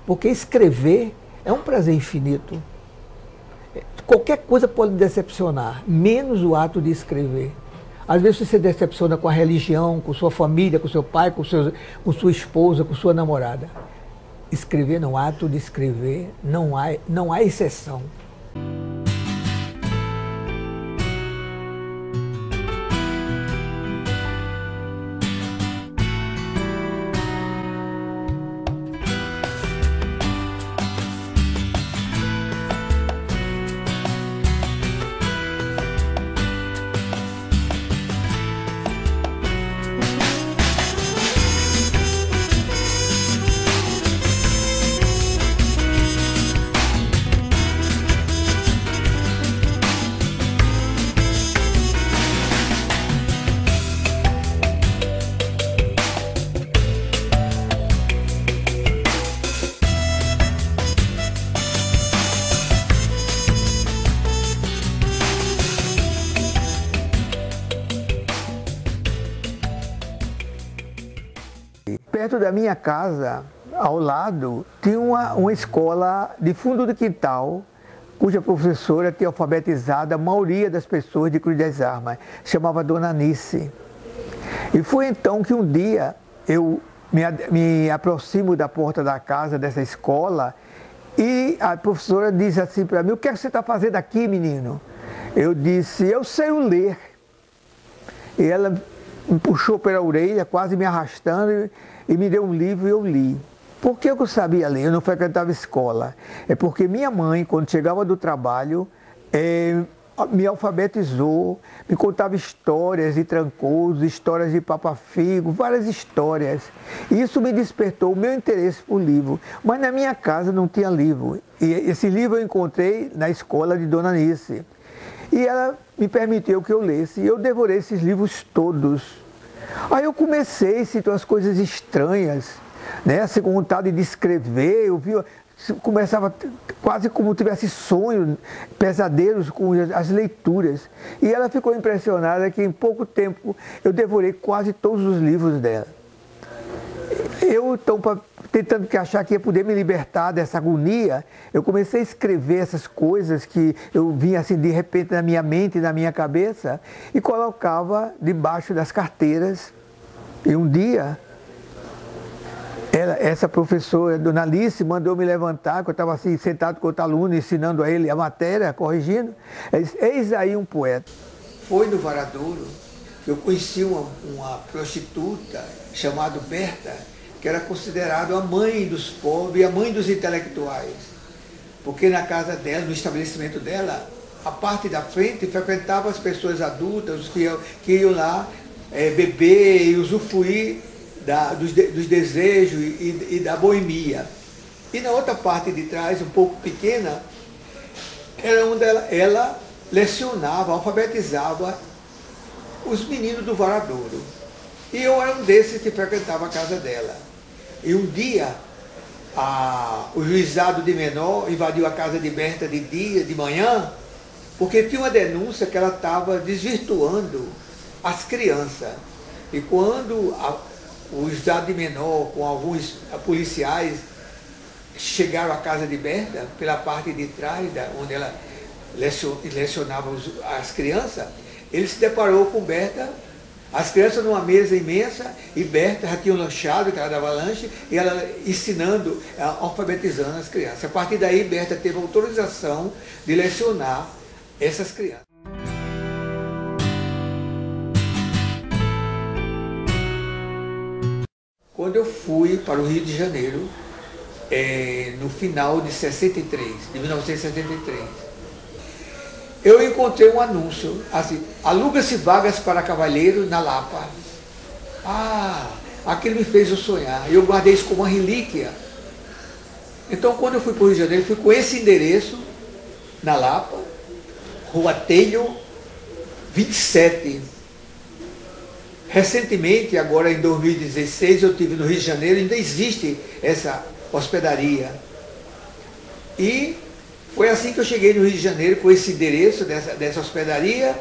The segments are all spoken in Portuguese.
Porque escrever é um prazer infinito. Qualquer coisa pode decepcionar, menos o ato de escrever. Às vezes você se decepciona com a religião, com sua família, com seu pai, com sua esposa, com sua namorada. Escrever não, o ato de escrever não há exceção. Perto da minha casa, ao lado, tinha uma escola de fundo do quintal, cuja professora tinha alfabetizado a maioria das pessoas de Cruz das Armas, chamava Dona Anice. E foi então que um dia eu me aproximo da porta da casa dessa escola e a professora diz assim para mim: "O que é que você está fazendo aqui, menino?" Eu disse: "Eu sei ler." E ela me puxou pela orelha, quase me arrastando, e me deu um livro e eu li. Por que eu sabia ler? Eu não frequentava escola. É porque minha mãe, quando chegava do trabalho, me alfabetizou, me contava histórias de Trancoso, histórias de Papa Figo, várias histórias. E isso me despertou o meu interesse por livro. Mas na minha casa não tinha livro. E esse livro eu encontrei na escola de Dona Anice. E ela me permitiu que eu lesse. E eu devorei esses livros todos. Aí eu comecei a sentir umas coisas estranhas, né? Assim, com vontade de escrever, começava quase como tivesse sonhos, pesadelos com as leituras. E ela ficou impressionada que em pouco tempo eu devorei quase todos os livros dela. Eu, então, tentando achar que ia poder me libertar dessa agonia, eu comecei a escrever essas coisas que eu vinha assim de repente na minha mente, na minha cabeça, e colocava debaixo das carteiras. E um dia, essa professora, Dona Alice, mandou me levantar, que eu estava assim sentado com outro aluno, ensinando a ele a matéria, corrigindo. Ela disse: "Eis aí um poeta." Foi no Varadouro, eu conheci uma prostituta chamada Berta, que era considerada a mãe dos pobres e a mãe dos intelectuais. Porque na casa dela, no estabelecimento dela, a parte da frente frequentava as pessoas adultas que iam lá beber e usufruir dos desejos e da boemia. E na outra parte de trás, um pouco pequena, era onde ela lecionava, alfabetizava os meninos do Varadouro. E eu era um desses que frequentava a casa dela. E um dia, o juizado de menor invadiu a casa de Berta de manhã, porque tinha uma denúncia que ela estava desvirtuando as crianças. E quando o juizado de menor, com alguns policiais, chegaram à casa de Berta, pela parte de trás, onde ela lecionava as crianças, ele se deparou com Berta, as crianças numa mesa imensa, e Berta já tinha lanchado, que ela dava lanche, e ela ensinando, alfabetizando as crianças. A partir daí, Berta teve autorização de lecionar essas crianças. Quando eu fui para o Rio de Janeiro, no final de 1963, eu encontrei um anúncio, assim: aluga-se vagas para cavalheiro na Lapa. Aquilo me fez eu sonhar. Eu guardei isso como uma relíquia. Então, quando eu fui para o Rio de Janeiro, fui com esse endereço, na Lapa, Rua Telho, 27. Recentemente, agora em 2016, eu estive no Rio de Janeiro, ainda existe essa hospedaria. E foi assim que eu cheguei no Rio de Janeiro, com esse endereço dessa hospedaria.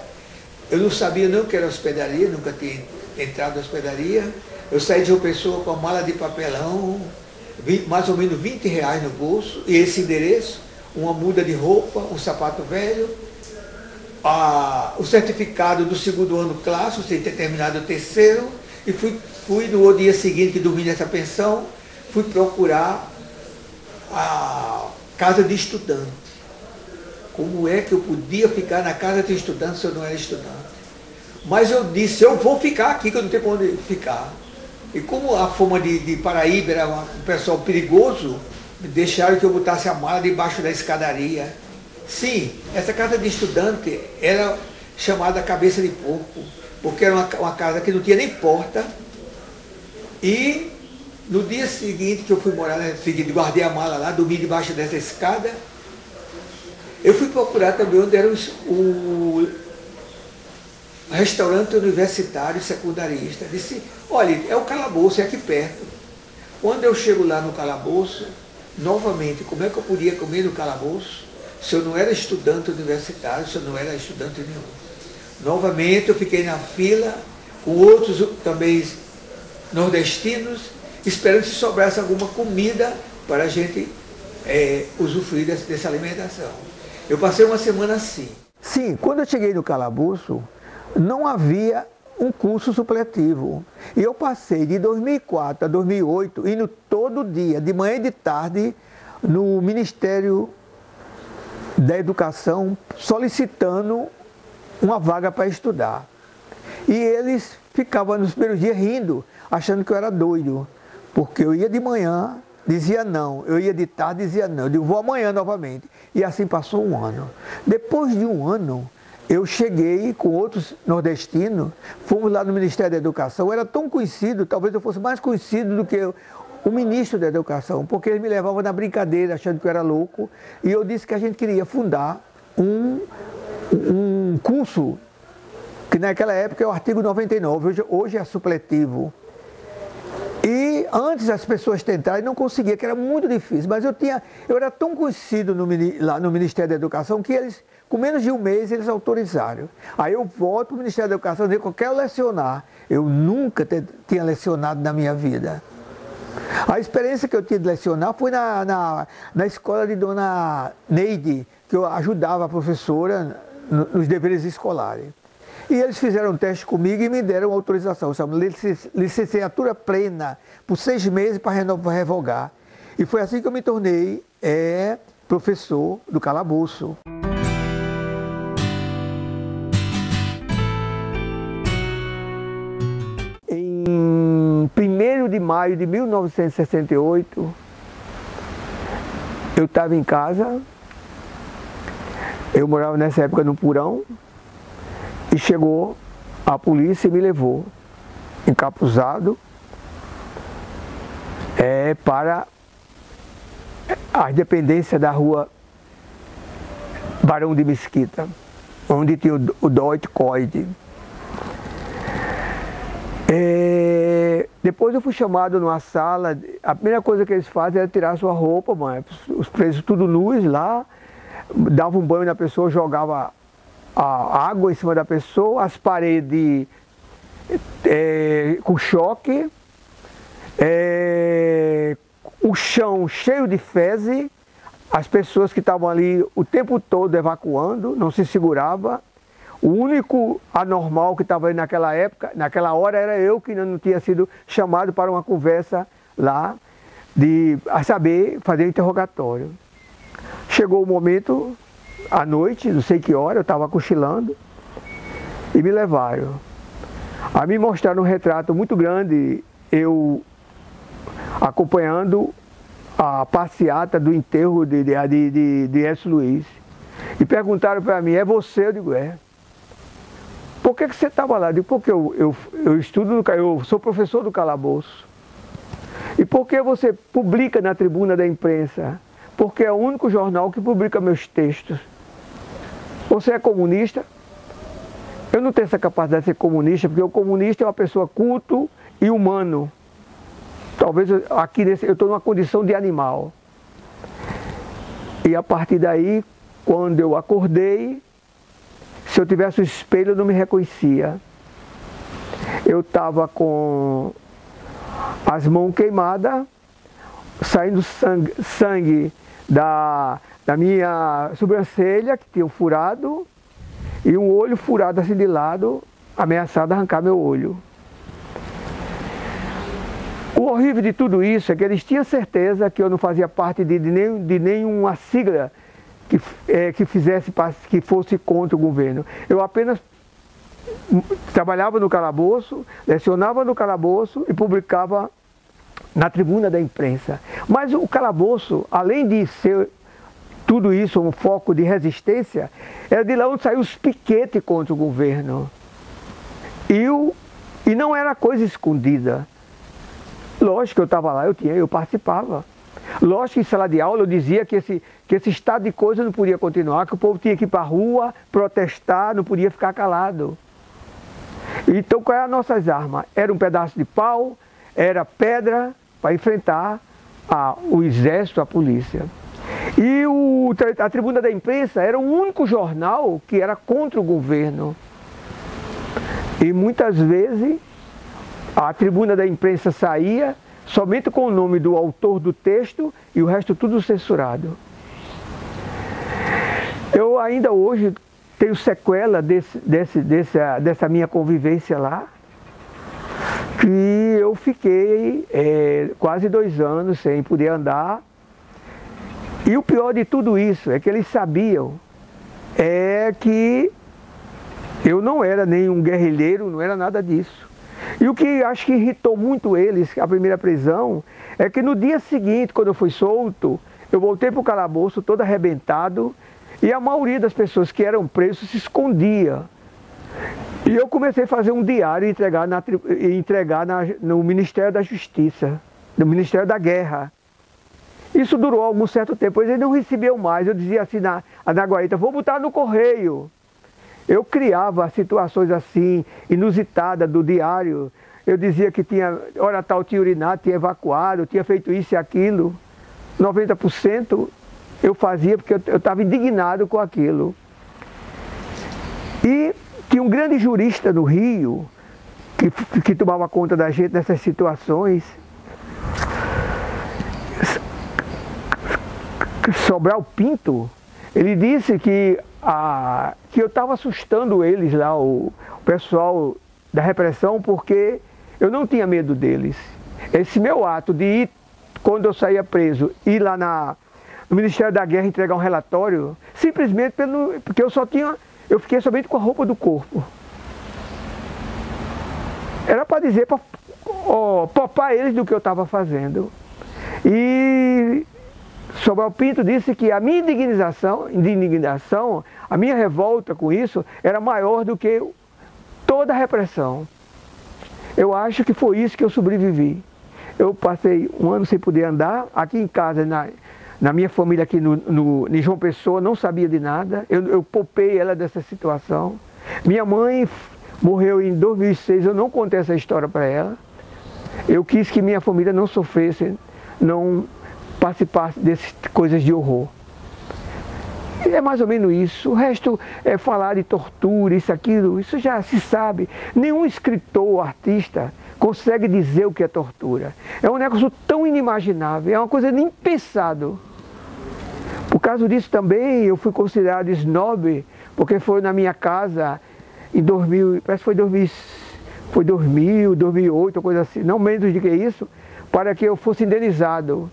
Eu não sabia não que era hospedaria, nunca tinha entrado na hospedaria. Eu saí de João Pessoa com a mala de papelão, mais ou menos R$20 no bolso, e esse endereço, uma muda de roupa, um sapato velho, o certificado do segundo ano clássico, sem ter terminado o terceiro, e fui no dia seguinte, que dormi nessa pensão, fui procurar a casa de estudante. Como é que eu podia ficar na casa de estudante se eu não era estudante? Mas eu disse, eu vou ficar aqui, que eu não tenho onde ficar. E como a fama de Paraíba era um pessoal perigoso, me deixaram que eu botasse a mala debaixo da escadaria. Sim, essa casa de estudante era chamada Cabeça de Porco, porque era uma casa que não tinha nem porta. E no dia seguinte que eu fui morar, guardei a mala lá, dormi debaixo dessa escada, eu fui procurar também onde era o restaurante universitário secundarista. Disse, olha, é o calabouço, é aqui perto. Quando eu chego lá no calabouço, novamente, como é que eu podia comer no calabouço se eu não era estudante universitário, se eu não era estudante nenhum? Novamente eu fiquei na fila com outros também nordestinos, esperando se sobrasse alguma comida para a gente usufruir dessa alimentação. Eu passei uma semana assim. Sim, quando eu cheguei no calabouço, não havia um curso supletivo. E eu passei de 2004 a 2008, indo todo dia, de manhã e de tarde, no Ministério da Educação, solicitando uma vaga para estudar. E eles ficavam nos primeiros dias rindo, achando que eu era doido, porque eu ia de manhã, dizia não, eu ia de tarde, dizia não, eu digo, vou amanhã novamente. E assim passou um ano. Depois de um ano, eu cheguei com outros nordestinos, fomos lá no Ministério da Educação, eu era tão conhecido, talvez eu fosse mais conhecido do que o ministro da Educação, porque eles me levavam na brincadeira, achando que eu era louco, e eu disse que a gente queria fundar um curso, que naquela época é o artigo 99, hoje é supletivo. E antes as pessoas tentaram e não conseguiam, que era muito difícil, mas eu era tão conhecido lá no Ministério da Educação que eles, com menos de um mês, eles autorizaram. Aí eu volto para o Ministério da Educação e digo que eu quero lecionar. Eu nunca tinha lecionado na minha vida. A experiência que eu tinha de lecionar foi na escola de Dona Neide, que eu ajudava a professora nos deveres escolares. E eles fizeram um teste comigo e me deram autorização, licenciatura plena, por 6 meses para revogar. E foi assim que eu me tornei professor do calabouço. Em 1º de maio de 1968, eu estava em casa, eu morava nessa época no Purão, e chegou a polícia e me levou, encapuzado, para as dependências da rua Barão de Mesquita, onde tinha o Deutsche Coide. Depois eu fui chamado numa sala, a primeira coisa que eles fazem é tirar a sua roupa, os presos tudo nus lá, davam um banho na pessoa, jogava a água em cima da pessoa, as paredes com choque, o chão cheio de fezes, as pessoas que estavam ali o tempo todo evacuando, não se segurava. O único anormal que estava ali naquela época, naquela hora, era eu, que ainda não tinha sido chamado para uma conversa lá, a saber, fazer um interrogatório. Chegou o momento, à noite, não sei que hora, eu estava cochilando, e me levaram. A me mostraram um retrato muito grande, eu acompanhando a passeata do enterro de S. Luiz. E perguntaram para mim, é você? Eu digo, é. Por que você estava lá? Eu digo, porque eu estudo, eu sou professor do calabouço. E por que você publica na tribuna da imprensa? Porque é o único jornal que publica meus textos. Você é comunista? Eu não tenho essa capacidade de ser comunista, porque o comunista é uma pessoa culto e humano. Talvez aqui eu estou numa condição de animal. E a partir daí, quando eu acordei, se eu tivesse o espelho, eu não me reconhecia. Eu estava com as mãos queimadas, saindo sangue da minha sobrancelha, que tinha um furado, e um olho furado assim de lado, ameaçado arrancar meu olho. O horrível de tudo isso é que eles tinham certeza que eu não fazia parte de nenhuma sigla que fosse contra o governo. Eu apenas trabalhava no calabouço, lecionava no calabouço e publicava na tribuna da imprensa. Mas o calabouço, além de ser tudo isso um foco de resistência, era de lá onde saiu os piquetes contra o governo. E não era coisa escondida. Lógico que eu estava lá, eu participava. Lógico que em sala de aula eu dizia que esse estado de coisa não podia continuar, que o povo tinha que ir para a rua, protestar, não podia ficar calado. Então quais eram as nossas armas? Era um pedaço de pau, era pedra para enfrentar o exército, a polícia. E a tribuna da imprensa era o único jornal que era contra o governo. E muitas vezes a tribuna da imprensa saía somente com o nome do autor do texto e o resto tudo censurado. Eu ainda hoje tenho sequela dessa minha convivência lá, que eu fiquei quase 2 anos sem poder andar. E o pior de tudo isso é que eles sabiam que eu não era nenhum guerrilheiro, não era nada disso. E o que acho que irritou muito eles, a primeira prisão, é que no dia seguinte, quando eu fui solto, eu voltei para o calabouço todo arrebentado e a maioria das pessoas que eram presos se escondia. E eu comecei a fazer um diário e entregar no Ministério da Justiça, no Ministério da Guerra. Isso durou algum certo tempo, eles não recebiam mais. Eu dizia assim na guarita, vou botar no correio. Eu criava situações assim, inusitadas do diário. Eu dizia que hora tal tinha urinado, tinha evacuado, tinha feito isso e aquilo. 90% eu fazia porque eu estava indignado com aquilo. E tinha um grande jurista no Rio, que tomava conta da gente nessas situações. Sobral Pinto, ele disse que eu estava assustando eles lá, o pessoal da repressão, porque eu não tinha medo deles. Esse meu ato de ir, quando eu saía preso, ir lá no Ministério da Guerra entregar um relatório, simplesmente porque eu fiquei somente com a roupa do corpo. Era para dizer, para poupar eles do que eu estava fazendo. E Sobral Pinto disse que a minha indignação, a minha revolta com isso, era maior do que toda a repressão. Eu acho que foi isso que eu sobrevivi. Eu passei 1 ano sem poder andar, aqui em casa, na minha família aqui em João Pessoa, não sabia de nada. Eu poupei ela dessa situação. Minha mãe morreu em 2006, eu não contei essa história para ela. Eu quis que minha família não sofresse, não participasse dessas coisas de horror. É mais ou menos isso. O resto é falar de tortura, isso, aquilo, isso já se sabe. Nenhum escritor, artista, consegue dizer o que é tortura. É um negócio tão inimaginável, é uma coisa nem pensado. Por causa disso também eu fui considerado snob, porque foi na minha casa em 2000, parece que foi 2000, 2008, coisa assim, não menos do que isso, para que eu fosse indenizado.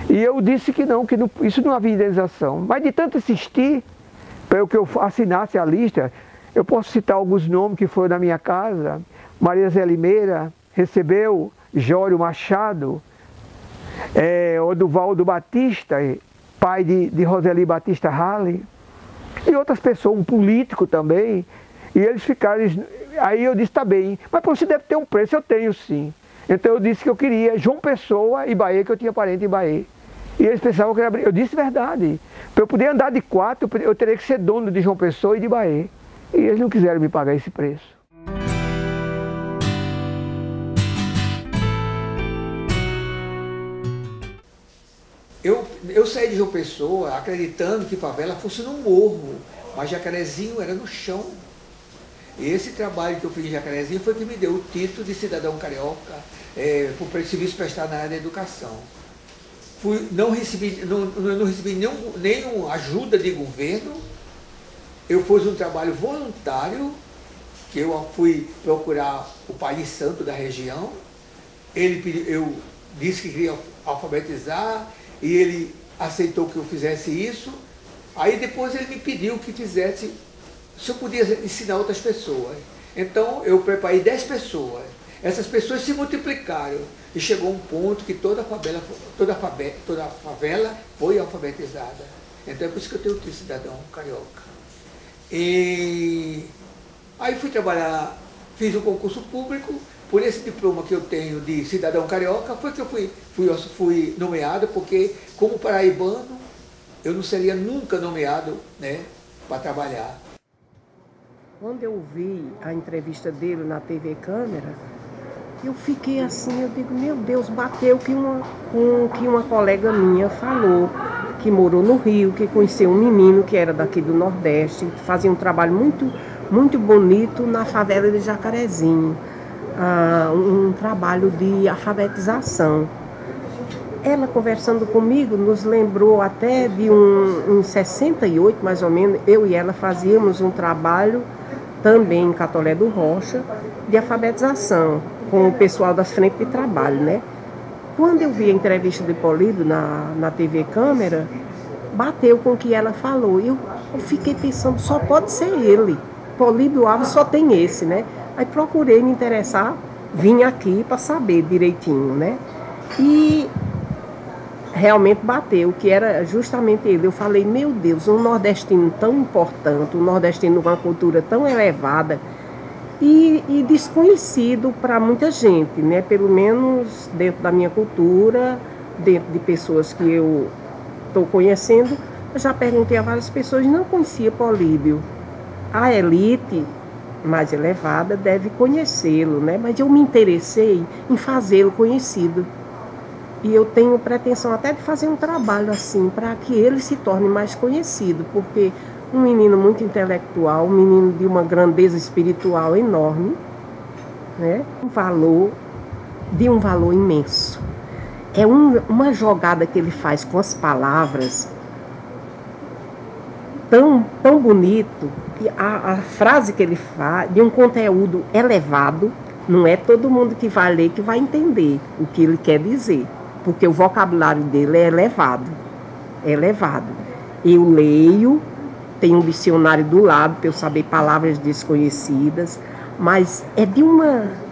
E eu disse que não, isso não havia indenização. Mas de tanto insistir para que eu assinasse a lista, eu posso citar alguns nomes que foram na minha casa. Maria Zé Limeira recebeu, Jório Machado, Oduvaldo Batista, pai de Roseli Batista Halle, e outras pessoas, um político também. E eles ficaram, aí eu disse, tá bem, mas você deve ter um preço, eu tenho sim. Então eu disse que eu queria João Pessoa e Bahia, que eu tinha parente em Bahia. E eles pensavam que eu disse verdade. Para eu poder andar de 4, eu teria que ser dono de João Pessoa e de Bahia. E eles não quiseram me pagar esse preço. Eu saí de João Pessoa acreditando que favela fosse no morro, mas Jacarezinho era no chão. E esse trabalho que eu fiz em Jacarezinho foi que me deu o título de cidadão carioca por serviço prestado na área da educação. não recebi nenhuma ajuda de governo. Eu fiz um trabalho voluntário, que eu fui procurar o Pai Santo da região. Eu disse que queria alfabetizar e ele aceitou que eu fizesse isso. Aí depois ele me pediu que fizesse, se eu podia ensinar outras pessoas. Então eu preparei 10 pessoas. Essas pessoas se multiplicaram e chegou um ponto que toda a favela foi alfabetizada. Então é por isso que eu tenho o cidadão carioca. E aí fui trabalhar, fiz um concurso público. Por esse diploma que eu tenho de cidadão carioca, foi que eu fui nomeado, porque como paraibano, eu não seria nunca nomeado, né, para trabalhar. Quando eu vi a entrevista dele na TV Câmara, eu fiquei assim, eu digo, meu Deus, bateu com que uma colega minha falou, que morou no Rio, que conheceu um menino que era daqui do Nordeste, que fazia um trabalho muito, muito bonito na favela de Jacarezinho. Um trabalho de alfabetização. Ela conversando comigo nos lembrou até de em 68, mais ou menos, eu e ela fazíamos um trabalho também em Catolé do Rocha de alfabetização com o pessoal das frentes de trabalho, né? Quando eu vi a entrevista de Políbio na TV Câmara, bateu com o que ela falou. Eu fiquei pensando, só pode ser ele. Políbio Alves só tem esse, né? Aí procurei me interessar, vim aqui para saber direitinho, né? E realmente bateu, que era justamente ele. Eu falei, meu Deus, um nordestino tão importante, um nordestino com uma cultura tão elevada e desconhecido para muita gente, né? Pelo menos dentro da minha cultura, dentro de pessoas que eu estou conhecendo, eu já perguntei a várias pessoas e não conhecia Políbio. A elite mais elevada deve conhecê-lo, né? Mas eu me interessei em fazê-lo conhecido. E eu tenho pretensão até de fazer um trabalho assim, para que ele se torne mais conhecido, porque um menino muito intelectual, um menino de uma grandeza espiritual enorme, né? Um valor imenso. É uma jogada que ele faz com as palavras tão bonito, e a frase que ele faz, de um conteúdo elevado, não é todo mundo que vai ler que vai entender o que ele quer dizer, porque o vocabulário dele é elevado. É elevado. Eu leio, tenho um dicionário do lado para eu saber palavras desconhecidas, mas é de uma...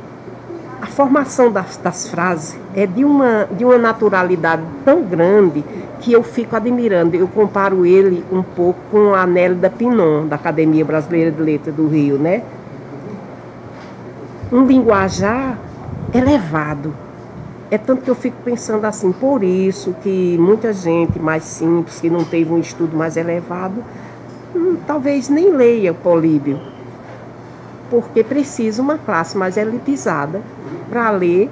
A formação das frases é de uma naturalidade tão grande que eu fico admirando. Eu comparo ele um pouco com a Nélida Pinon, da Academia Brasileira de Letras do Rio, né? Um linguajar elevado. É tanto que eu fico pensando assim, por isso que muita gente mais simples, que não teve um estudo mais elevado, talvez nem leia Políbio, porque precisa uma classe mais elitizada para ler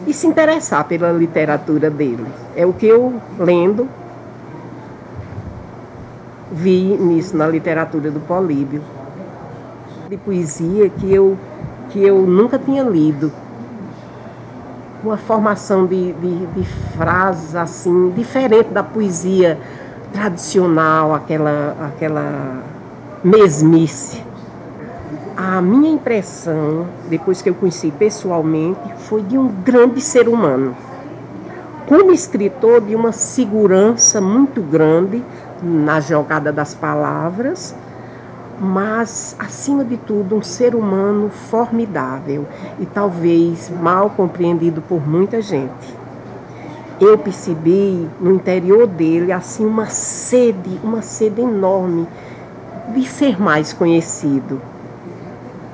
e se interessar pela literatura dele. É o que eu, lendo, vi nisso na literatura do Políbio. De poesia que eu nunca tinha lido. Uma formação de frases assim, diferente da poesia tradicional, aquela mesmice. A minha impressão, depois que eu conheci pessoalmente, foi de um grande ser humano. Como escritor, de uma segurança muito grande na jogada das palavras, mas, acima de tudo, um ser humano formidável e talvez mal compreendido por muita gente. Eu percebi no interior dele assim uma sede enorme de ser mais conhecido,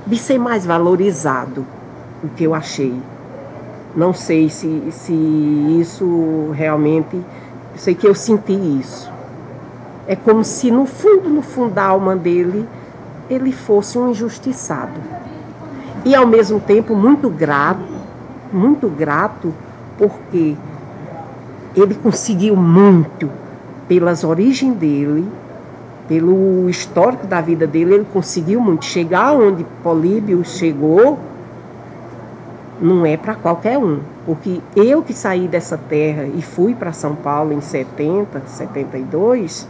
de ser mais valorizado, o que eu achei. Não sei se isso realmente... Eu sei que eu senti isso. É como se no fundo da alma dele, ele fosse um injustiçado. E ao mesmo tempo muito grato, porque ele conseguiu muito pelas origens dele, pelo histórico da vida dele, ele conseguiu muito. Chegar onde Políbio chegou, não é para qualquer um. Porque eu que saí dessa terra e fui para São Paulo em 70, 72,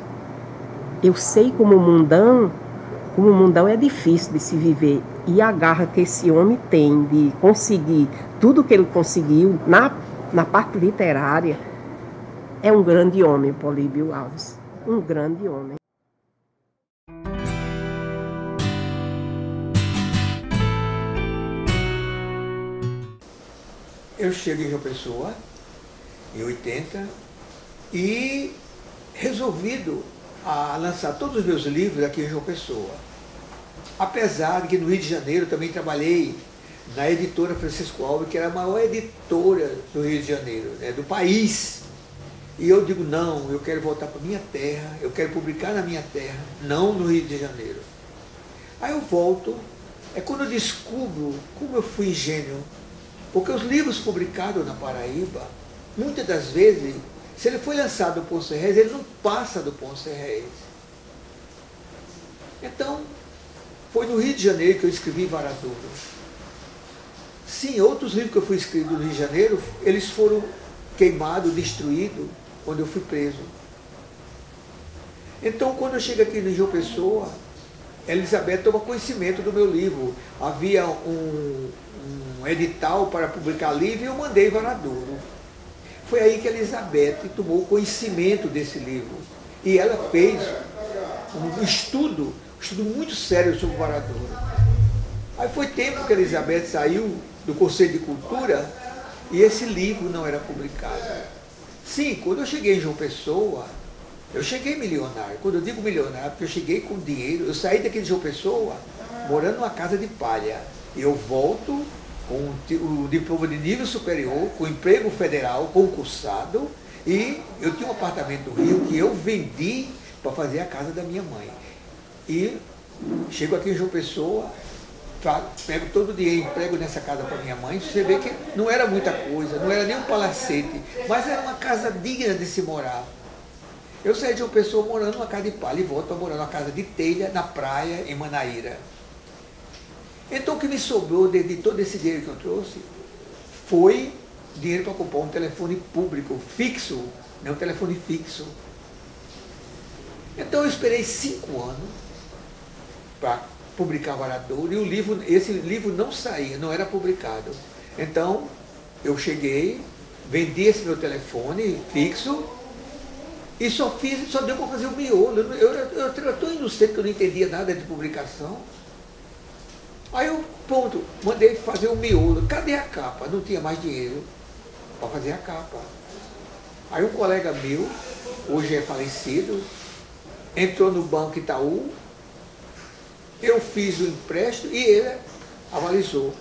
eu sei como o mundão é difícil de se viver. E a garra que esse homem tem de conseguir tudo que ele conseguiu na parte literária, é um grande homem, Políbio Alves. Um grande homem. Eu cheguei em João Pessoa, em 80, e resolvido a lançar todos os meus livros aqui em João Pessoa. Apesar de que no Rio de Janeiro também trabalhei na editora Francisco Alves, que era a maior editora do Rio de Janeiro, né, do país. E eu digo, não, eu quero voltar para a minha terra, eu quero publicar na minha terra, não no Rio de Janeiro. Aí eu volto, é quando eu descubro como eu fui ingênuo, porque os livros publicados na Paraíba, muitas das vezes, se ele foi lançado do Ponce Reis, ele não passa do Ponce Reis. Então, foi no Rio de Janeiro que eu escrevi Varadouro. Sim, outros livros que eu fui escrito no Rio de Janeiro, eles foram queimados, destruídos, quando eu fui preso. Então, quando eu chego aqui no João Pessoa, Elizabeth toma conhecimento do meu livro. Havia um edital para publicar livro e eu mandei Varadouro. Foi aí que Elizabeth tomou conhecimento desse livro. E ela fez um estudo muito sério sobre Varadouro. Aí foi tempo que Elizabeth saiu do Conselho de Cultura e esse livro não era publicado. Sim, quando eu cheguei em João Pessoa, eu cheguei milionário. Quando eu digo milionário, porque eu cheguei com dinheiro, eu saí daqui de João Pessoa morando numa casa de palha. E eu volto com o diploma de nível superior, com emprego federal, concursado, e eu tinha um apartamento no Rio que eu vendi para fazer a casa da minha mãe. E chego aqui em João Pessoa, pego todo o dinheiro, emprego nessa casa para minha mãe, você vê que não era muita coisa, não era nem um palacete, mas era uma casa digna de se morar. Eu saí de uma pessoa morando numa casa de palha e volto para morar numa casa de telha, na praia, em Manaíra. Então o que me sobrou de todo esse dinheiro que eu trouxe foi dinheiro para comprar um telefone público, fixo, não um telefone fixo. Então eu esperei 5 anos para publicar Varadouro e esse livro não saía, não era publicado. Então eu cheguei, vendi esse meu telefone fixo e só deu para fazer o miolo. Eu era tão inocente que eu não entendia nada de publicação. Aí eu, pronto, mandei fazer o miolo. Cadê a capa? Não tinha mais dinheiro para fazer a capa. Aí um colega meu, hoje é falecido, entrou no Banco Itaú, eu fiz o empréstimo e ele avalizou.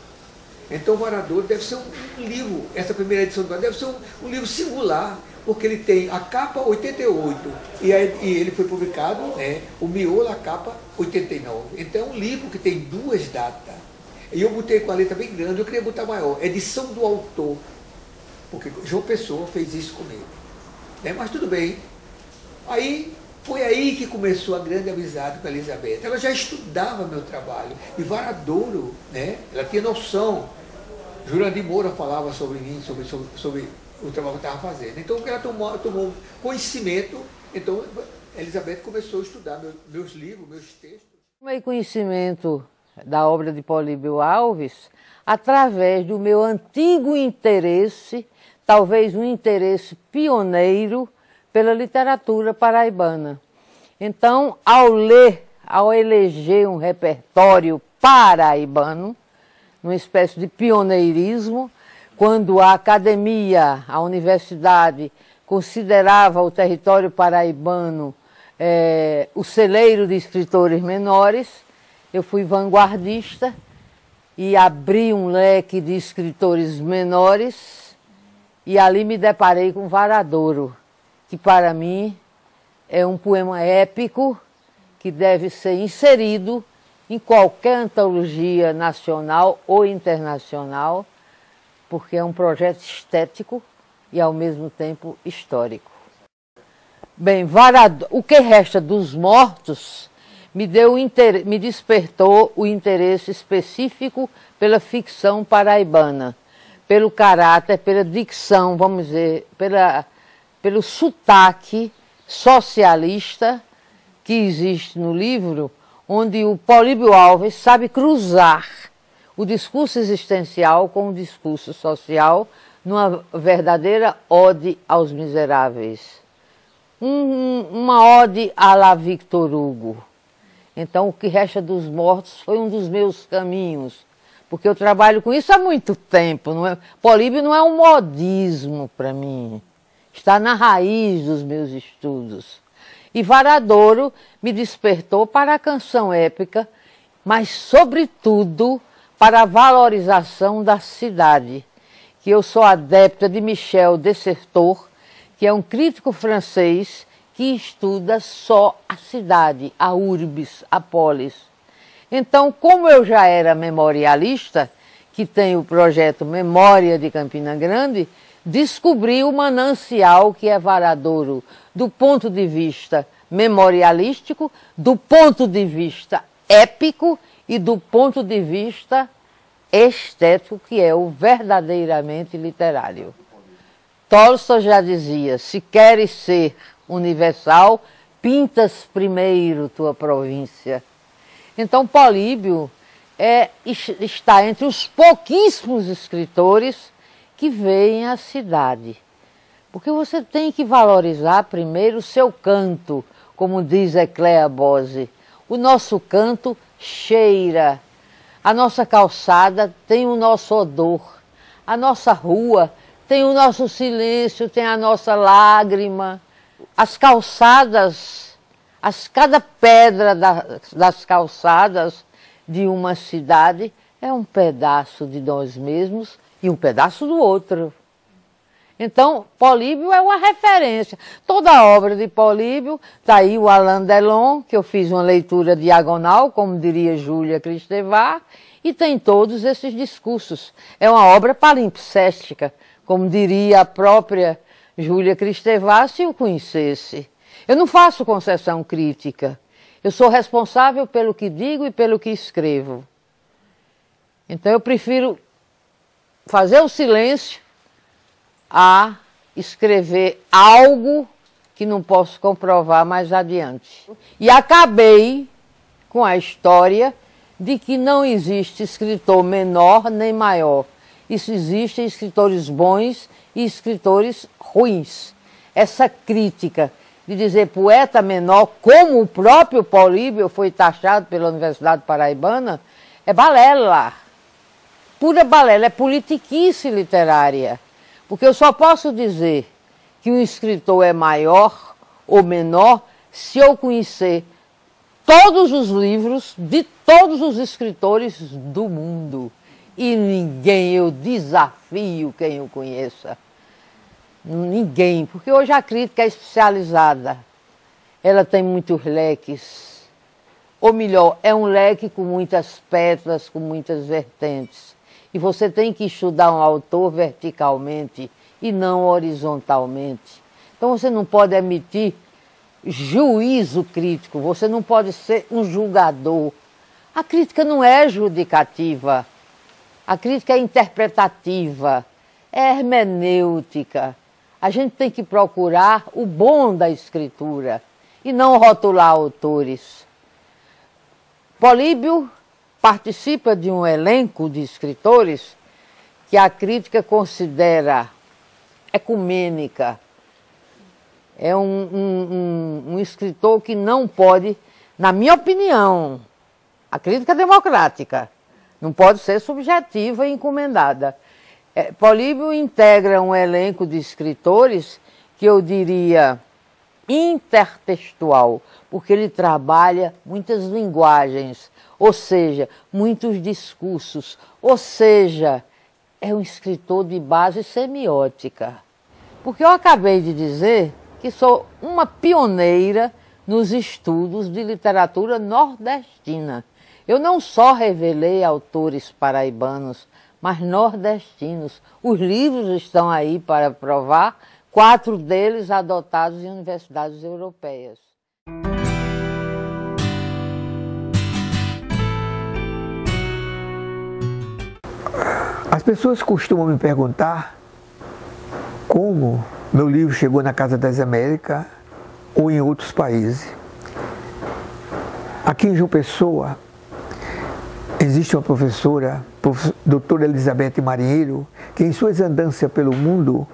Então o Varadouro deve ser um livro, essa primeira edição do Varadouro deve ser um livro singular, porque ele tem a capa 88, e ele foi publicado, o miolo, a capa 89. Então é um livro que tem 2 datas. E eu botei com a letra bem grande, eu queria botar maior, edição do autor, porque João Pessoa fez isso comigo. Mas tudo bem. Aí foi aí que começou a grande amizade com a Elizabeth. Ela já estudava meu trabalho. E Varadouro, ela tinha noção. Jurandir Moura falava sobre mim, sobre o trabalho que eu estava fazendo. Então ela tomou conhecimento. Então Elizabeth começou a estudar meus livros, meus textos. Tomei conhecimento da obra de Políbio Alves através do meu antigo interesse, talvez um interesse pioneiro, pela literatura paraibana. Então, ao eleger um repertório paraibano, numa espécie de pioneirismo, quando a academia, a universidade, considerava o território paraibano o celeiro de escritores menores, eu fui vanguardista e abri um leque de escritores menores e ali me deparei com Varadouro, que para mim é um poema épico que deve ser inserido em qualquer antologia nacional ou internacional, porque é um projeto estético e ao mesmo tempo histórico. Bem, O que Resta dos Mortos me despertou o interesse específico pela ficção paraibana, pelo caráter, pela dicção, vamos dizer, pelo sotaque socialista que existe no livro, onde o Políbio Alves sabe cruzar o discurso existencial com o discurso social numa verdadeira ode aos miseráveis. Uma ode à la Victor Hugo. Então, O que Resta dos Mortos foi um dos meus caminhos, porque eu trabalho com isso há muito tempo. Não é? Políbio não é um modismo para mim, está na raiz dos meus estudos. E Varadouro me despertou para a canção épica, mas, sobretudo, para a valorização da cidade, que eu sou adepta de Michel Desserteaux, que é um crítico francês que estuda só a cidade, a urbis, a polis. Então, como eu já era memorialista, que tem o projeto Memória de Campina Grande, descobri o manancial que é Varadouro, do ponto de vista memorialístico, do ponto de vista épico e do ponto de vista estético, que é o verdadeiramente literário. Tolstói já dizia, se queres ser universal, pintas primeiro tua província. Então Políbio está entre os pouquíssimos escritores que veem a cidade. Porque você tem que valorizar primeiro o seu canto, como diz Ecléa Bose. O nosso canto cheira, a nossa calçada tem o nosso odor, a nossa rua tem o nosso silêncio, tem a nossa lágrima. As calçadas, cada pedra das calçadas de uma cidade é um pedaço de nós mesmos e um pedaço do outro. Então, Políbio é uma referência. Toda a obra de Políbio, está aí o Alain Delon, que eu fiz uma leitura diagonal, como diria Júlia Kristeva, e tem todos esses discursos. É uma obra palimpséstica, como diria a própria Júlia Kristeva, se o conhecesse. Eu não faço concessão crítica. Eu sou responsável pelo que digo e pelo que escrevo. Então eu prefiro fazer o silêncio a escrever algo que não posso comprovar mais adiante. E acabei com a história de que não existe escritor menor nem maior. Isso existem escritores bons e escritores ruins. Essa crítica de dizer poeta menor, como o próprio Políbio foi taxado pela Universidade Paraibana, é balela. Pura balela, é politiquice literária. Porque eu só posso dizer que um escritor é maior ou menor se eu conhecer todos os livros de todos os escritores do mundo. E ninguém, eu desafio quem o conheça. Ninguém, porque hoje a crítica é especializada. Ela tem muitos leques. Ou melhor, é um leque com muitas pétalas, com muitas vertentes. E você tem que estudar um autor verticalmente e não horizontalmente. Então você não pode emitir juízo crítico, você não pode ser um julgador. A crítica não é judicativa, a crítica é interpretativa, é hermenêutica. A gente tem que procurar o bom da escritura e não rotular autores. Políbio participa de um elenco de escritores que a crítica considera ecumênica. É um escritor que não pode, na minha opinião, a crítica democrática, não pode ser subjetiva e encomendada. Políbio integra um elenco de escritores que eu diria intertextual, porque ele trabalha muitas linguagens, ou seja, muitos discursos, ou seja, é um escritor de base semiótica. Porque eu acabei de dizer que sou uma pioneira nos estudos de literatura nordestina. Eu não só revelei autores paraibanos, mas nordestinos. Os livros estão aí para provar, 4 deles adotados em universidades europeias. pessoas costumam me perguntar como meu livro chegou na Casa das Américas ou em outros países. Aqui em João Pessoa, existe uma professora, doutora Elizabeth Marinheiro, que em suas andanças pelo mundo,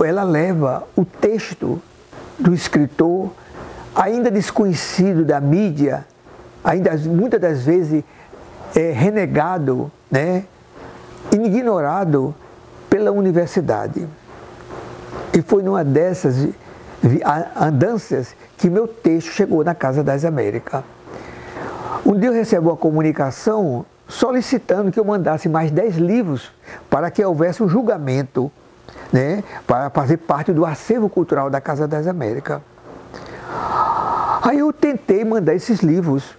ela leva o texto do escritor, ainda desconhecido da mídia, ainda muitas das vezes renegado, né, ignorado pela universidade. E foi numa dessas andanças que meu texto chegou na Casa das Américas. Um dia eu recebi uma comunicação solicitando que eu mandasse mais 10 livros para que houvesse um julgamento, né, para fazer parte do acervo cultural da Casa das Américas. Aí eu tentei mandar esses livros,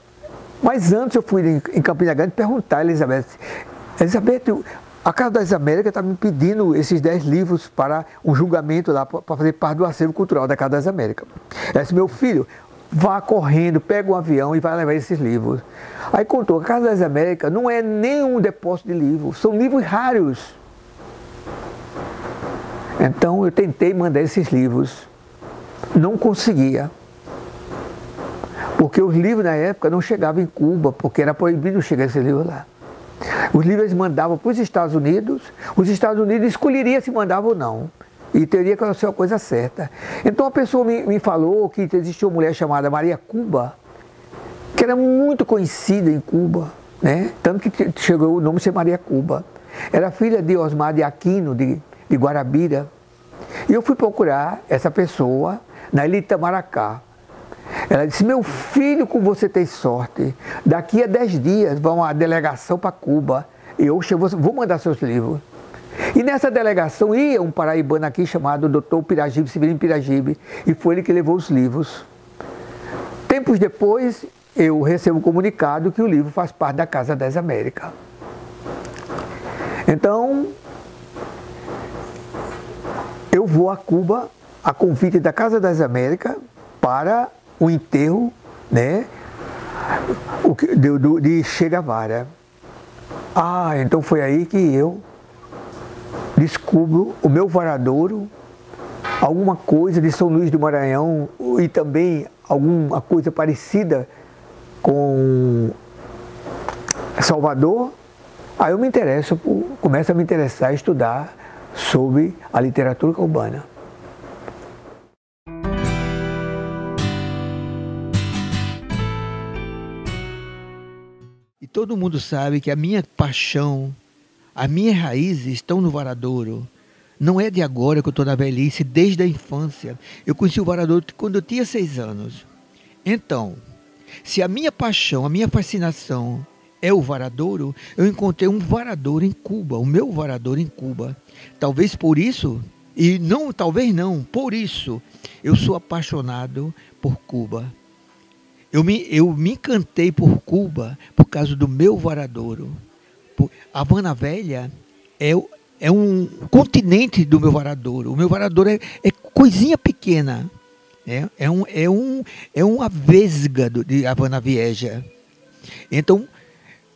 mas antes eu fui em Campina Grande perguntar a Elizabeth, a Casa das Américas está me pedindo esses 10 livros para um julgamento lá, para fazer parte do acervo cultural da Casa das Américas. Ela disse, meu filho, vá correndo, pega um avião e vai levar esses livros. Aí contou, a Casa das Américas não é nenhum depósito de livros, são livros raros. Então eu tentei mandar esses livros, não conseguia. Porque os livros na época não chegavam em Cuba, porque era proibido chegar esse livro lá. Os livros eles mandavam para os Estados Unidos escolheriam se mandavam ou não. E teria que ser uma coisa certa. Então a pessoa me falou que existia uma mulher chamada Maria Cuba, que era muito conhecida em Cuba, né? Tanto que chegou o nome de ser Maria Cuba. Era filha de Osmar de Aquino, de Guarabira. E eu fui procurar essa pessoa na ilha de Itamaracá. Ela disse, meu filho, como você tem sorte, daqui a 10 dias vai uma delegação para Cuba, e eu vou mandar seus livros. E nessa delegação ia um paraibano aqui chamado Dr. Piragibe, Severino Piragibe, e foi ele que levou os livros. Tempos depois, eu recebo um comunicado que o livro faz parte da Casa das Américas. Então, eu vou a Cuba, a convite da Casa das Américas, para o enterro, né, de Che Guevara. Então foi aí que eu descubro o meu varadouro, alguma coisa de São Luís do Maranhão e também alguma coisa parecida com Salvador. Aí eu começo a me interessar, a estudar sobre a literatura cubana. E todo mundo sabe que a minha paixão, as minhas raízes estão no varadouro. Não é de agora que eu estou na velhice, desde a infância. Eu conheci o varadouro quando eu tinha 6 anos. Então, se a minha paixão, a minha fascinação é o varadouro, eu encontrei um varadouro em Cuba, o meu varadouro em Cuba. Talvez por isso, por isso, eu sou apaixonado por Cuba. Eu me encantei por Cuba por causa do meu varadouro. Havana Velha é um continente do meu varadouro. O meu varadouro é coisinha pequena. É uma vesga de Havana Vieja. Então,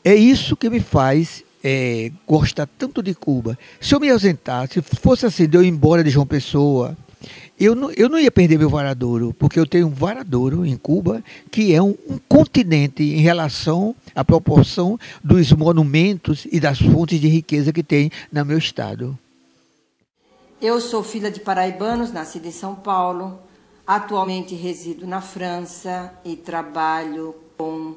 é isso que me faz gostar tanto de Cuba. Se eu me ausentasse, se fosse assim, de eu ir embora de João Pessoa, eu não ia perder meu varadouro, porque eu tenho um varadouro em Cuba que é um continente em relação à proporção dos monumentos e das fontes de riqueza que tem no meu estado. Eu sou filha de paraibanos, nascida em São Paulo. Atualmente resido na França e trabalho com...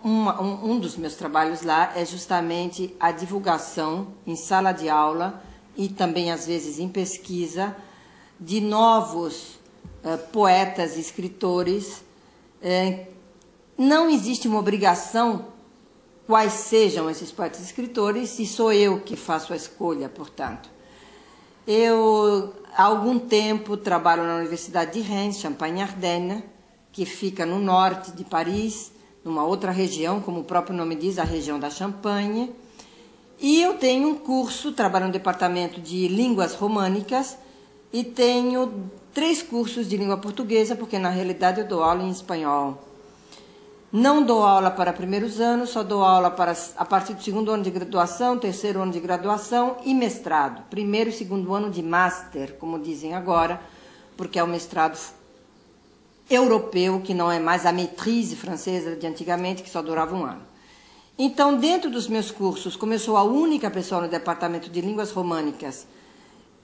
Um dos meus trabalhos lá é justamente a divulgação em sala de aula e também, às vezes, em pesquisa, de novos poetas e escritores. Não existe uma obrigação quais sejam esses poetas e escritores, e sou eu que faço a escolha, portanto. Eu, há algum tempo, trabalho na Universidade de Reims, Champagne-Ardenne, que fica no norte de Paris, numa outra região, como o próprio nome diz, a região da Champagne. E eu tenho um curso, trabalho no departamento de línguas românicas e tenho 3 cursos de língua portuguesa, porque na realidade eu dou aula em espanhol. Não dou aula para primeiros anos, só dou aula a partir do segundo ano de graduação, terceiro ano de graduação e mestrado. Primeiro e segundo ano de master, como dizem agora, porque é o mestrado europeu, que não é mais a maîtrise francesa de antigamente, que só durava um ano. Então, dentro dos meus cursos, como eu sou a única pessoa no departamento de línguas românicas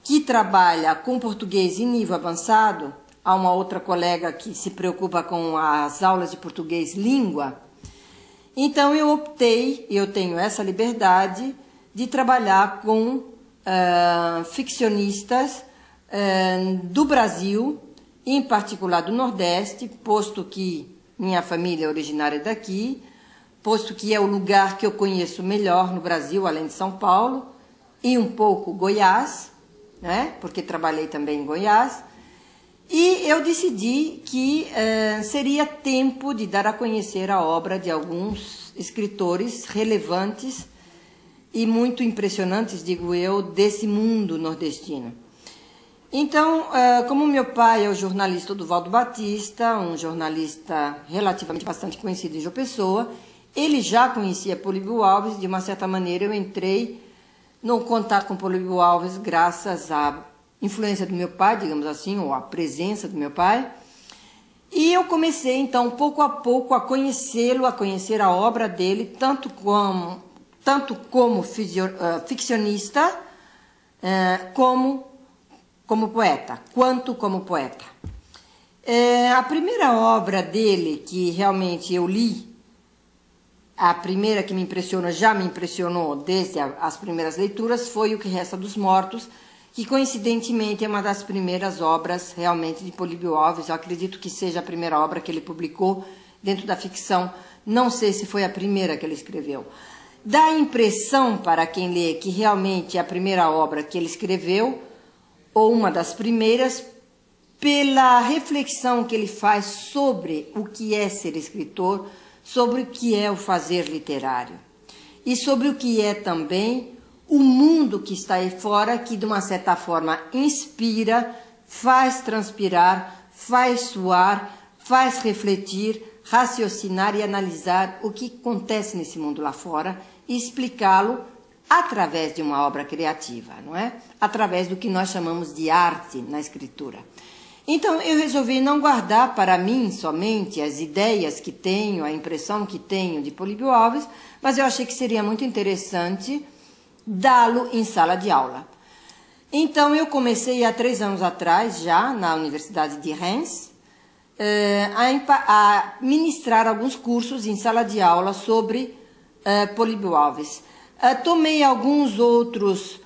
que trabalha com português em nível avançado, há uma outra colega que se preocupa com as aulas de português língua. Então, eu optei, e eu tenho essa liberdade, de trabalhar com ficcionistas do Brasil, em particular do Nordeste, posto que minha família é originária daqui, posto que é o lugar que eu conheço melhor no Brasil, além de São Paulo, e um pouco Goiás, né? Porque trabalhei também em Goiás. E eu decidi que seria tempo de dar a conhecer a obra de alguns escritores relevantes e muito impressionantes, digo eu, desse mundo nordestino. Então, como meu pai é o jornalista Oduvaldo Batista, um jornalista relativamente bastante conhecido em João Pessoa, ele já conhecia Políbio Alves, de uma certa maneira eu entrei no contato com Políbio Alves graças à influência do meu pai, digamos assim, ou à presença do meu pai. E eu comecei, então, pouco a pouco, a conhecê-lo, a conhecer a obra dele, tanto como ficcionista, como poeta, quanto como poeta. A primeira obra dele, que realmente eu li, a primeira que me impressionou, já me impressionou desde as primeiras leituras, foi O que Resta dos Mortos, que coincidentemente é uma das primeiras obras realmente de Políbio Alves. Eu acredito que seja a primeira obra que ele publicou dentro da ficção. Não sei se foi a primeira que ele escreveu. Dá a impressão para quem lê que realmente é a primeira obra que ele escreveu, ou uma das primeiras, pela reflexão que ele faz sobre o que é ser escritor, sobre o que é o fazer literário e sobre o que é também o mundo que está aí fora, que de uma certa forma inspira, faz transpirar, faz suar, faz refletir, raciocinar e analisar o que acontece nesse mundo lá fora e explicá-lo através de uma obra criativa, não é? Através do que nós chamamos de arte na escritura. Então, eu resolvi não guardar para mim somente as ideias que tenho, a impressão que tenho de Políbio Alves, mas eu achei que seria muito interessante dá-lo em sala de aula. Então, eu comecei há 3 anos atrás, já na Universidade de Reims, a ministrar alguns cursos em sala de aula sobre Políbio Alves. Tomei alguns outros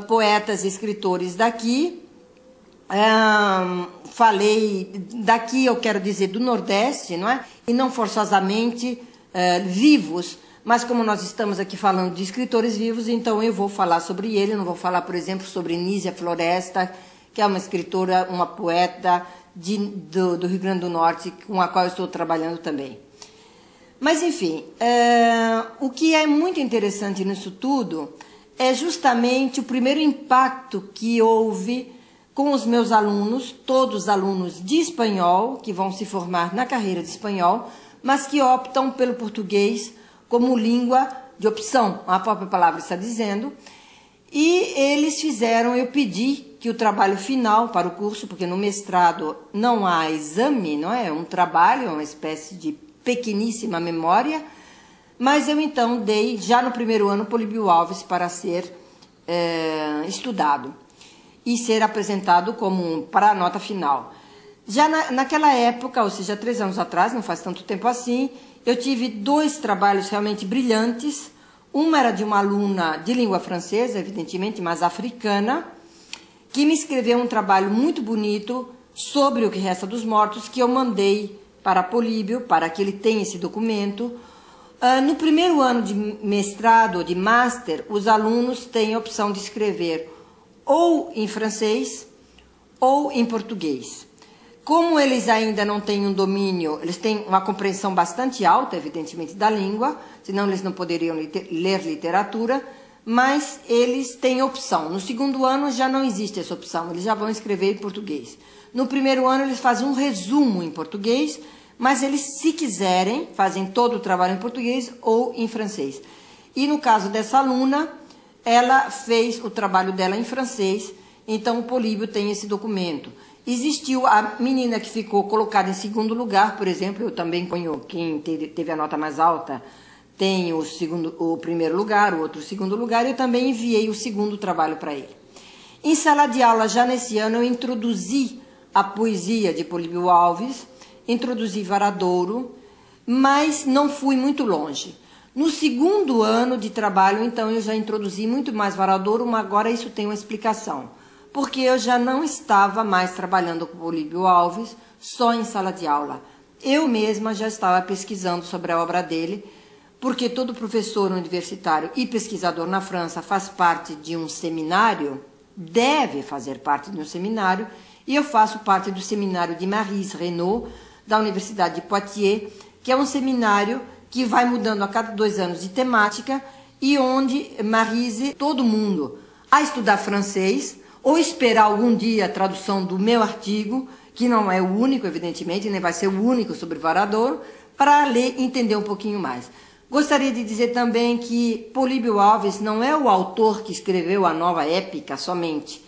poetas e escritores daqui, falei daqui, eu quero dizer do Nordeste, não é? E não forçosamente vivos, mas como nós estamos aqui falando de escritores vivos, então eu vou falar sobre ele, não vou falar, por exemplo, sobre Nísia Floresta, que é uma escritora, uma poeta do Rio Grande do Norte, com a qual eu estou trabalhando também. Mas, enfim, o que é muito interessante nisso tudo é justamente o primeiro impacto que houve com os meus alunos, todos alunos de espanhol, que vão se formar na carreira de espanhol, mas que optam pelo português como língua de opção, a própria palavra está dizendo, e eles fizeram, eu pedi que o trabalho final para o curso, porque no mestrado não há exame, não é? É um trabalho, é uma espécie de pequeníssima memória, mas eu então dei, já no primeiro ano, Políbio Alves para ser estudado e ser apresentado para a nota final. Já naquela época, ou seja, 3 anos atrás, não faz tanto tempo assim, eu tive 2 trabalhos realmente brilhantes. Uma era de uma aluna de língua francesa, evidentemente, mas africana, que me escreveu um trabalho muito bonito sobre O que Resta dos Mortos, que eu mandei para Políbio, para que ele tenha esse documento. No primeiro ano de mestrado ou de master, os alunos têm a opção de escrever ou em francês ou em português. Como eles ainda não têm um domínio, eles têm uma compreensão bastante alta, evidentemente, da língua, senão eles não poderiam ler literatura, mas eles têm opção. No segundo ano já não existe essa opção, eles já vão escrever em português. No primeiro ano eles fazem um resumo em português, mas eles, se quiserem, fazem todo o trabalho em português ou em francês. E no caso dessa aluna, ela fez o trabalho dela em francês, então o Políbio tem esse documento. Existiu a menina que ficou colocada em segundo lugar, por exemplo, eu também ponho quem teve a nota mais alta, tem o primeiro lugar, o outro o segundo lugar, eu também enviei o segundo trabalho para ele. Em sala de aula, já nesse ano, eu introduzi a poesia de Políbio Alves, introduzi Varadouro, mas não fui muito longe. No segundo ano de trabalho, então, eu já introduzi muito mais Varadouro, mas agora isso tem uma explicação. Porque eu já não estava mais trabalhando com Políbio Alves só em sala de aula. Eu mesma já estava pesquisando sobre a obra dele, porque todo professor universitário e pesquisador na França faz parte de um seminário, deve fazer parte de um seminário, e eu faço parte do seminário de Maryse Renaud, da Universidade de Poitiers, que é um seminário que vai mudando a cada 2 anos de temática e onde Maryse, todo mundo, a estudar francês, ou esperar algum dia a tradução do meu artigo, que não é o único, evidentemente, nem vai ser o único sobre Varadouro, para ler e entender um pouquinho mais. Gostaria de dizer também que Políbio Alves não é o autor que escreveu a nova épica somente.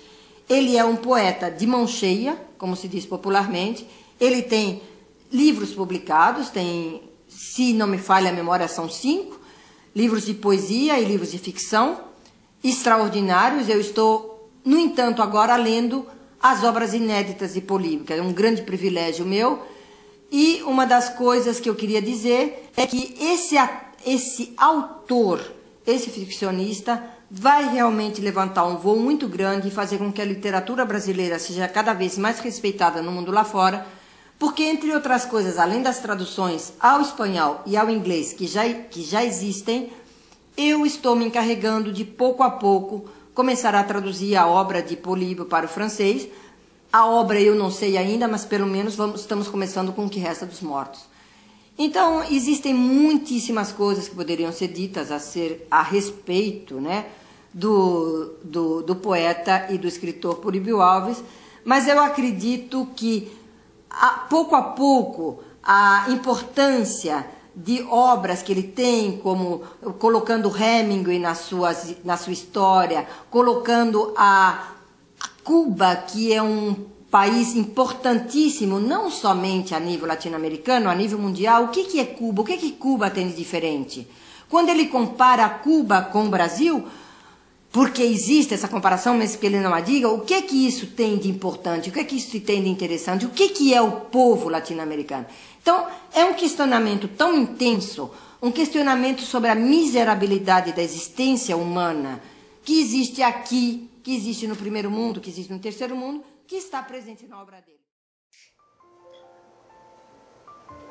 Ele é um poeta de mão cheia, como se diz popularmente. Ele tem livros publicados, tem, se não me falha a memória, são 5, livros de poesia e livros de ficção, extraordinários. Eu estou, no entanto, agora lendo as obras inéditas de Políbio, que é um grande privilégio meu. E uma das coisas que eu queria dizer é que esse autor, esse ficcionista, vai realmente levantar um voo muito grande e fazer com que a literatura brasileira seja cada vez mais respeitada no mundo lá fora, porque, entre outras coisas, além das traduções ao espanhol e ao inglês que já existem, eu estou me encarregando de, pouco a pouco, começar a traduzir a obra de Políbio para o francês. A obra eu não sei ainda, mas pelo menos estamos começando com O que Resta dos Mortos. Então, existem muitíssimas coisas que poderiam ser ditas a respeito, né, do poeta e do escritor Políbio Alves, mas eu acredito que, pouco a pouco, a importância de obras que ele tem, como colocando Hemingway na sua história, colocando a Cuba, que é um país importantíssimo, não somente a nível latino-americano, a nível mundial. O que é Cuba? O que Cuba tem de diferente? Quando ele compara Cuba com o Brasil, porque existe essa comparação, mesmo que ele não a diga, o que isso tem de importante? O que isso tem de interessante? O que é o povo latino-americano? Então, é um questionamento tão intenso, um questionamento sobre a miserabilidade da existência humana que existe aqui, que existe no primeiro mundo, que existe no terceiro mundo, que está presente na obra dele.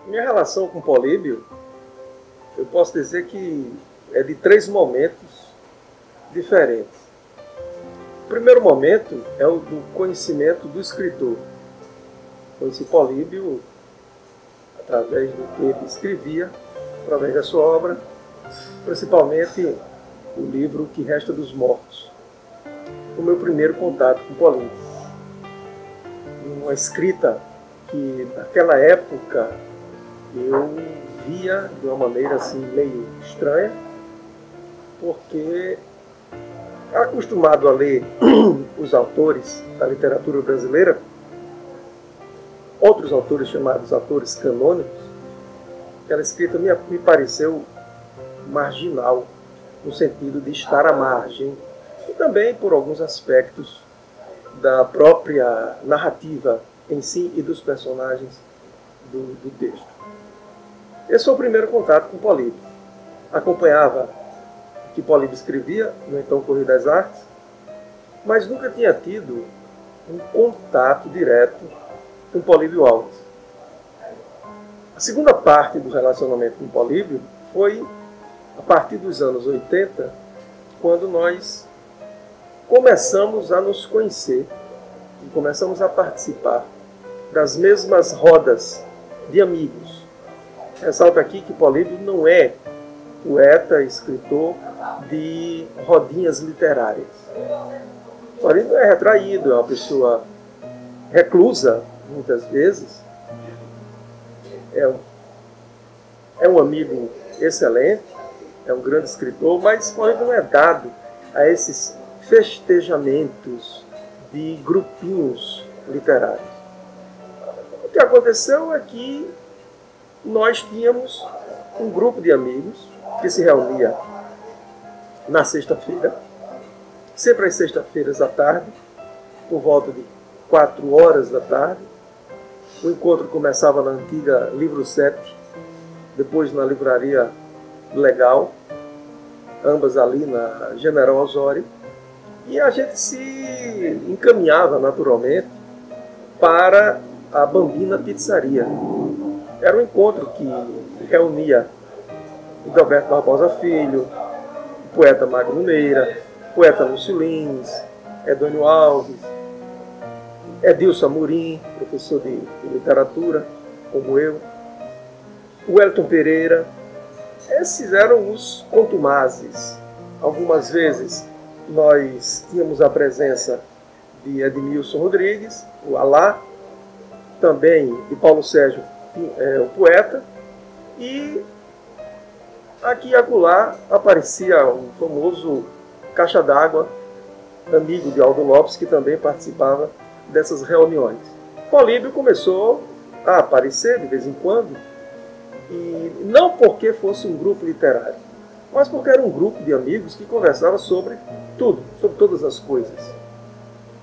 Minha relação com Políbio, eu posso dizer que é de 3 momentos diferentes. O primeiro momento é o do conhecimento do escritor. Conheci Políbio através do que ele escrevia, através da sua obra, principalmente o livro O que Resta dos Mortos. Foi o meu primeiro contato com Políbio. Uma escrita que, naquela época, eu via de uma maneira assim meio estranha, porque, acostumado a ler os autores da literatura brasileira, outros autores chamados autores canônicos, aquela escrita me pareceu marginal, no sentido de estar à margem, e também por alguns aspectos da própria narrativa em si e dos personagens do texto. Esse foi o primeiro contato com Políbio. Acompanhava o que Políbio escrevia no então Correio das Artes, mas nunca tinha tido um contato direto com Políbio Alves. A segunda parte do relacionamento com Políbio foi a partir dos anos 80, quando nós começamos a nos conhecer e começamos a participar das mesmas rodas de amigos. Ressalto aqui que Políbio não é poeta, escritor de rodinhas literárias. Políbio é retraído, é uma pessoa reclusa, muitas vezes, é um amigo excelente, é um grande escritor, mas Políbio não é dado a esses festejamentos de grupinhos literários. O que aconteceu é que nós tínhamos um grupo de amigos que se reunia na sexta-feira, sempre às sextas-feiras à tarde, por volta de 4 horas da tarde. O encontro começava na antiga Livro 7, depois na Livraria Legal, ambas ali na General Osório, e a gente se encaminhava naturalmente para a Bambina Pizzaria. Era um encontro que reunia o Alberto Barbosa Filho, o poeta Magno Meira, o poeta Lúcio Lins, Edônio Alves, Edilson Amorim, professor de literatura, como eu, o Wellington Pereira. Esses eram os contumazes. Algumas vezes nós tínhamos a presença de Edmilson Rodrigues, o Alá, também de Paulo Sérgio, o poeta, e aqui e acolá aparecia um famoso Caixa d'Água, amigo de Aldo Lopes, que também participava dessas reuniões. Políbio começou a aparecer de vez em quando, e não porque fosse um grupo literário, mas porque era um grupo de amigos que conversava sobre tudo, sobre todas as coisas.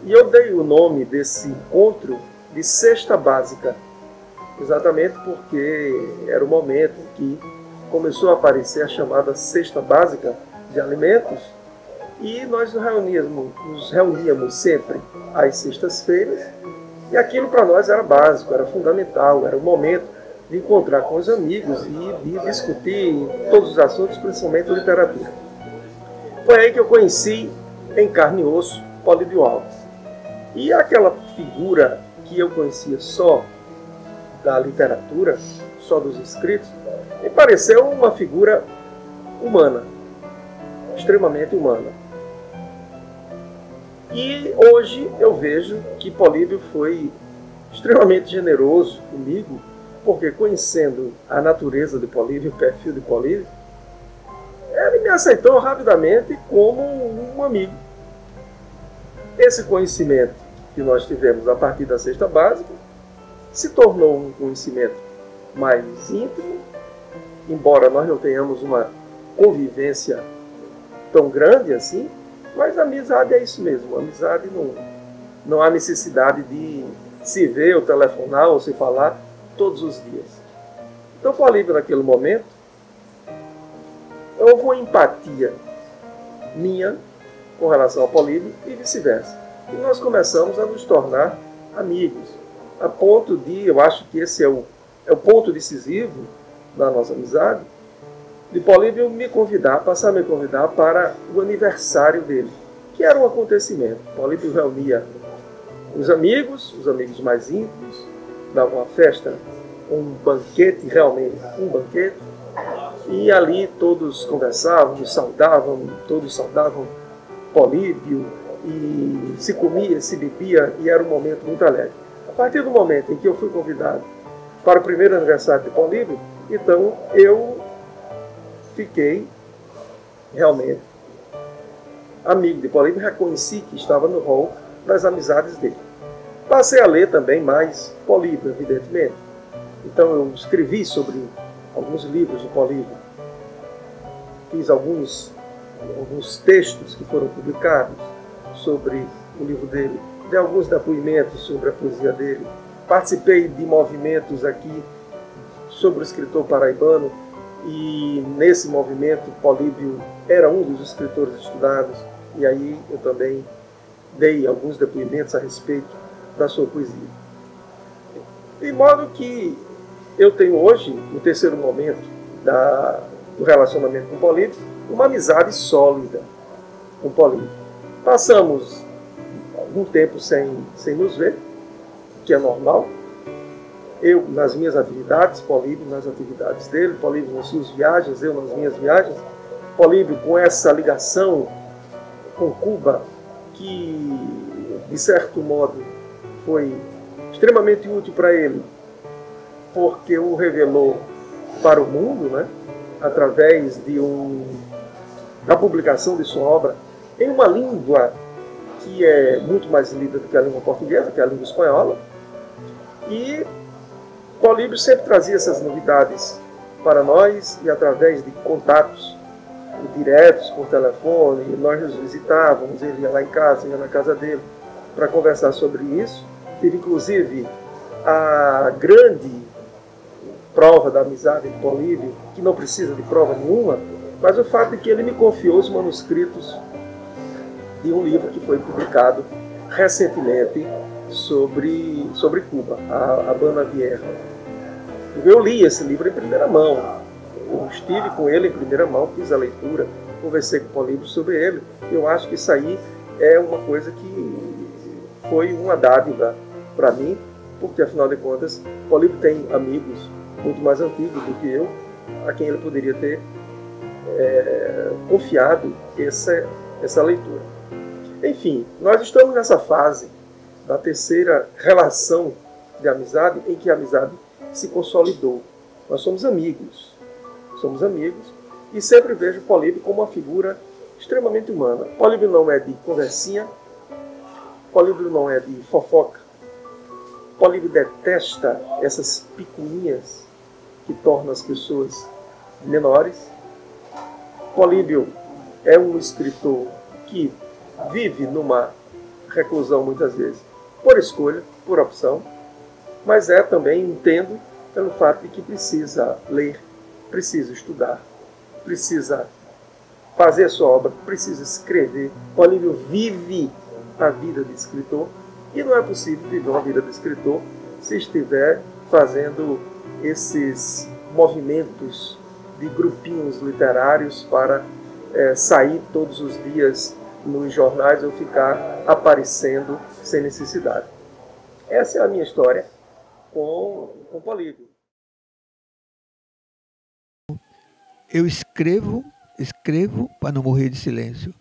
E eu dei o nome desse encontro de Cesta Básica, exatamente porque era o momento que começou a aparecer a chamada Cesta Básica de Alimentos, e nós nos reuníamos sempre às sextas-feiras, e aquilo para nós era básico, era fundamental, era o momento de encontrar com os amigos e de discutir todos os assuntos, principalmente literatura. Foi aí que eu conheci, em carne e osso, Políbio Alves. E aquela figura que eu conhecia só da literatura, só dos escritos, me pareceu uma figura humana, extremamente humana. E hoje eu vejo que Políbio foi extremamente generoso comigo, porque conhecendo a natureza de Políbio, o perfil de Políbio, ele me aceitou rapidamente como um amigo. Esse conhecimento que nós tivemos a partir da Cesta Básica se tornou um conhecimento mais íntimo, embora nós não tenhamos uma convivência tão grande assim, mas a amizade é isso mesmo. A amizade não há necessidade de se ver ou telefonar ou se falar todos os dias. Então, Políbio, naquele momento, houve uma empatia minha com relação ao Políbio e vice-versa. E nós começamos a nos tornar amigos, a ponto de, eu acho que esse é o ponto decisivo da nossa amizade, de Políbio passar a me convidar para o aniversário dele, que era um acontecimento. Políbio reunia os amigos mais íntimos, dava uma festa, um banquete, realmente um banquete, e ali todos conversavam, todos saudavam Políbio, e se comia, se bebia, e era um momento muito alegre. A partir do momento em que eu fui convidado para o primeiro aniversário de Políbio, então eu fiquei realmente amigo de Políbio, reconheci que estava no rol das amizades dele. Passei a ler também mais Políbio, evidentemente. Então eu escrevi sobre alguns livros de Políbio, fiz alguns textos que foram publicados sobre o livro dele, dei alguns depoimentos sobre a poesia dele, participei de movimentos aqui sobre o escritor paraibano, e nesse movimento Políbio era um dos escritores estudados, e aí eu também dei alguns depoimentos a respeito da sua poesia. De modo que eu tenho hoje, no terceiro momento do relacionamento com Políbio, uma amizade sólida com Políbio. Passamos algum tempo sem nos ver, que é normal. Eu nas minhas atividades, Políbio nas atividades dele, Políbio nas suas viagens, eu nas minhas viagens. Políbio com essa ligação com Cuba, que de certo modo foi extremamente útil para ele porque o revelou para o mundo, né, através da publicação de sua obra em uma língua que é muito mais lida do que a língua portuguesa, que é a língua espanhola. E Políbio sempre trazia essas novidades para nós, e através de contatos diretos por telefone, nós nos visitávamos, ele ia lá em casa, ia na casa dele para conversar sobre isso. Teve inclusive a grande prova da amizade de Políbio, que não precisa de prova nenhuma, mas o fato de que ele me confiou os manuscritos de um livro que foi publicado recentemente sobre Cuba, a Habana Vieja. Eu li esse livro em primeira mão, eu estive com ele em primeira mão, fiz a leitura, conversei com o Políbio sobre ele. Eu acho que isso aí é uma coisa que foi uma dádiva para mim, porque afinal de contas, Políbio tem amigos muito mais antigos do que eu, a quem ele poderia ter confiado essa leitura. Enfim, nós estamos nessa fase da terceira relação de amizade, em que a amizade se consolidou. Nós somos amigos, e sempre vejo Políbio como uma figura extremamente humana. Políbio não é de conversinha, Políbio não é de fofoca, Políbio detesta essas picuinhas que tornam as pessoas menores. Políbio é um escritor que vive numa reclusão muitas vezes por escolha, por opção, mas também entendo pelo fato de que precisa ler, precisa estudar, precisa fazer a sua obra, precisa escrever. Políbio vive a vida de escritor, e não é possível viver uma vida de escritor se estiver fazendo esses movimentos de grupinhos literários para sair todos os dias nos jornais ou ficar aparecendo sem necessidade. Essa é a minha história com Políbio. Eu escrevo para não morrer de silêncio.